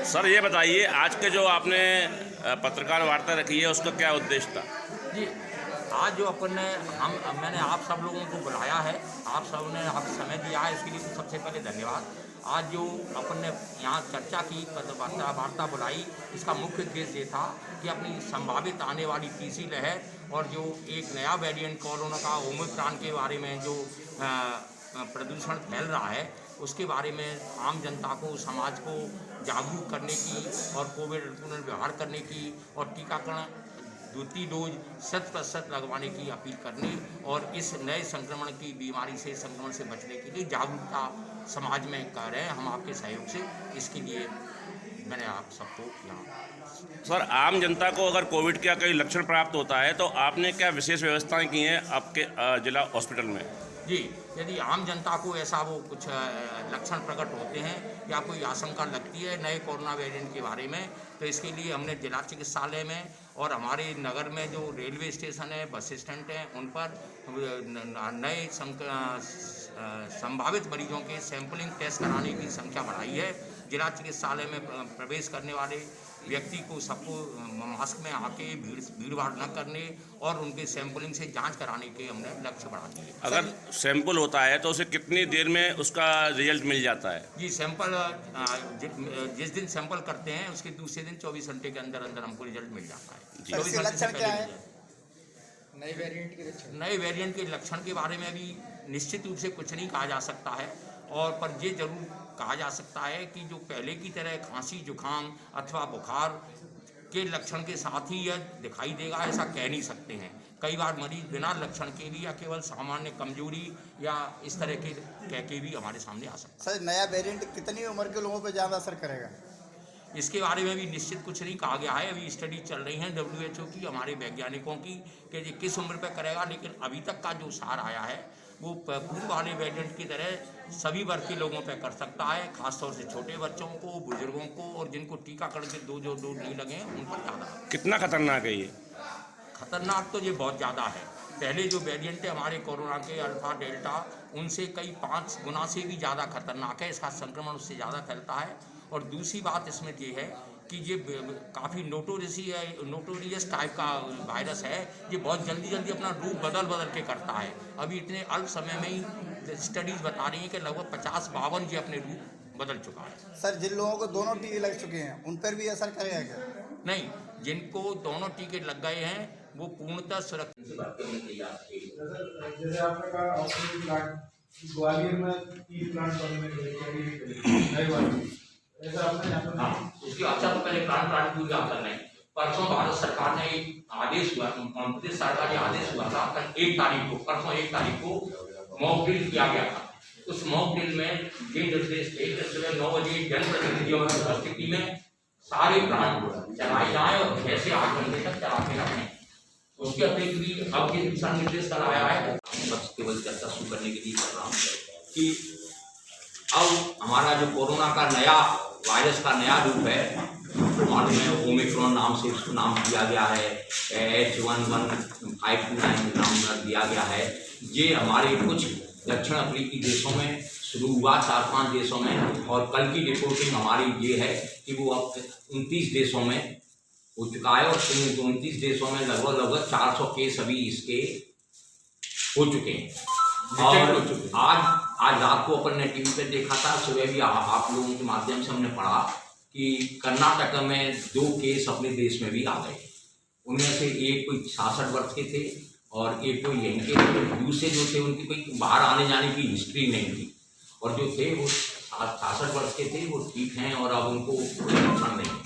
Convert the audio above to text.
Sir ये बताइए, आज के जो आपने पत्रकार वार्ता रखी है उसका क्या उद्देश्य था? जी, आज जो अपन ने मैंने आप सब लोगों को बुलाया है, आप सब ने आप समय दिया है, इसके लिए तो सबसे पहले धन्यवाद। आज जो अपन ने यहाँ चर्चा की, पत्रकार वार्ता बुलाई, इसका मुख्य उद्देश्य ये था कि अपनी संभावित आने वाली तीसरी लहर और जो एक नया वेरिएंट कोरोना का ओमिक्रॉन के बारे में जो प्रदूषण फैल रहा है, उसके बारे में आम जनता को, समाज को जागरूक करने की और कोविड पुनर्व्यवहार करने की और टीकाकरण दूसरी डोज 100% लगवाने की अपील करने और इस नए संक्रमण की बीमारी से, संक्रमण से बचने के लिए जागरूकता समाज में कर रहे हैं हम आपके सहयोग से। इसके लिए मैंने आप सबको यहाँ। सर, आम जनता को अगर कोविड का कोई लक्षण प्राप्त होता है तो आपने क्या विशेष व्यवस्थाएं की हैं आपके जिला हॉस्पिटल में? जी, यदि आम जनता को ऐसा वो कुछ लक्षण प्रकट होते हैं या कोई आशंका लगती है नए कोरोना वेरिएंट के बारे में, तो इसके लिए हमने जिला चिकित्सालय में और हमारे नगर में जो रेलवे स्टेशन है, बस स्टैंड हैं, उन पर नए संभावित मरीजों के सैंपलिंग टेस्ट कराने की संख्या बढ़ाई है। जिला चिकित्सालय में प्रवेश करने वाले व्यक्ति को सबको मास्क में आके भीड़ भाड़ न करने और उनके सैंपलिंग से जांच कराने के हमने लक्ष्य बढ़ा दिए। अगर सैंपल होता है तो उसे कितनी देर में उसका रिजल्ट मिल जाता है? जी, सैंपल जिस दिन सैंपल करते हैं उसके दूसरे दिन 24 घंटे के अंदर अंदर हमको रिजल्ट मिल जाता है। 24 घंटे से पहले नए वेरिएंट के लक्षण के बारे में भी निश्चित रूप से कुछ नहीं कहा जा सकता है, और पर ये जरूर कहा जा सकता है कि जो पहले की तरह खांसी, जुकाम अथवा बुखार के लक्षण के साथ ही यह दिखाई देगा ऐसा कह नहीं सकते हैं। कई बार मरीज बिना लक्षण के भी या केवल सामान्य कमजोरी या इस तरह के कह के भी हमारे सामने आ सकता है। सर, नया वेरिएंट कितनी उम्र के लोगों पर ज़्यादा असर करेगा? इसके बारे में भी निश्चित कुछ नहीं कहा गया है। अभी स्टडी चल रही हैं WHO की, हमारे वैज्ञानिकों की, कि ये किस उम्र पर करेगा, लेकिन अभी तक का जो सार आया है वो पूर्व वाले वेरिएंट की तरह सभी वर्ग के लोगों पर कर सकता है, खासतौर से छोटे बच्चों को, बुजुर्गों को और जिनको टीकाकरण के दो डोज नहीं लगे हैं उन पर ज़्यादा। कितना खतरनाक है ये? खतरनाक तो ये बहुत ज़्यादा है। पहले जो वेरिएंट है हमारे कोरोना के अल्फा, डेल्टा, उनसे कई 5 गुना से भी ज़्यादा खतरनाक है। इसका संक्रमण उससे ज़्यादा फैलता है। और दूसरी बात इसमें ये है कि ये काफ़ी नोटोरियस टाइप का वायरस है। ये बहुत जल्दी अपना रूप बदल के करता है। अभी इतने अल्प समय में ही स्टडीज़ बता रही हैं कि लगभग 50-52 ये अपने रूप बदल चुका है। सर, जिन लोगों को दोनों टीके लग चुके हैं उन पर भी असर करेगा क्या? नहीं, जिनको दोनों टीके लग गए हैं वो पूर्णतः सुरक्षित। जैसे आपने कहा ऑक्सीजन प्लांट ग्वालियर में 3 प्लांट बनने के ऐसा आपने यहाँ पर। हाँ, उसकी अच्छा तो पहले प्लांट पूरी कर रहे हैं। परसों भारत सरकार ने एक आदेश हुआ, प्रदेश सरकार ने आदेश हुआ था परसों 1 तारीख को मॉक ड्रिल किया गया था। उस मॉक ड्रिल में ये निर्देश थे कि सुबह 9 बजे जनप्रतिनिधियों की उपस्थिति में सारे प्लांट चलाए जाए और 6 से 8 घंटे तक चलाते रहें। उसके अतिरिक्त भी अब ये दिशा निर्देश कराया है। बस केवल चर्चा शुरू करने के लिए कर रहा हूँ कि अब हमारा जो कोरोना का नया वायरस का नया रूप है, मालूम है ओमिक्रॉन नाम से उसको नाम दिया गया है, H11529 नाम दिया गया है। ये हमारे कुछ दक्षिण अफ्रीकी देशों में शुरू हुआ, 4-5 देशों में, और कल की रिपोर्टिंग हमारी ये है कि वो अब 29 देशों में हो चुका है और 29 देशों में लगभग 400 केस अभी इसके हो चुके हैं। और आज रात को अपन ने टीवी पे देखा था, सुबह भी आप लोगों के माध्यम से हमने पढ़ा कि कर्नाटक में 2 केस अपने देश में भी आ गए। उनमें से एक कोई 66 वर्ष के थे और एक कोई यहीं के थे। दूसरे जो थे उनकी कोई बाहर आने जाने की हिस्ट्री नहीं थी, और जो थे वो 66 वर्ष के थे, वो ठीक हैं और अब उनको कोई लक्षण नहीं है।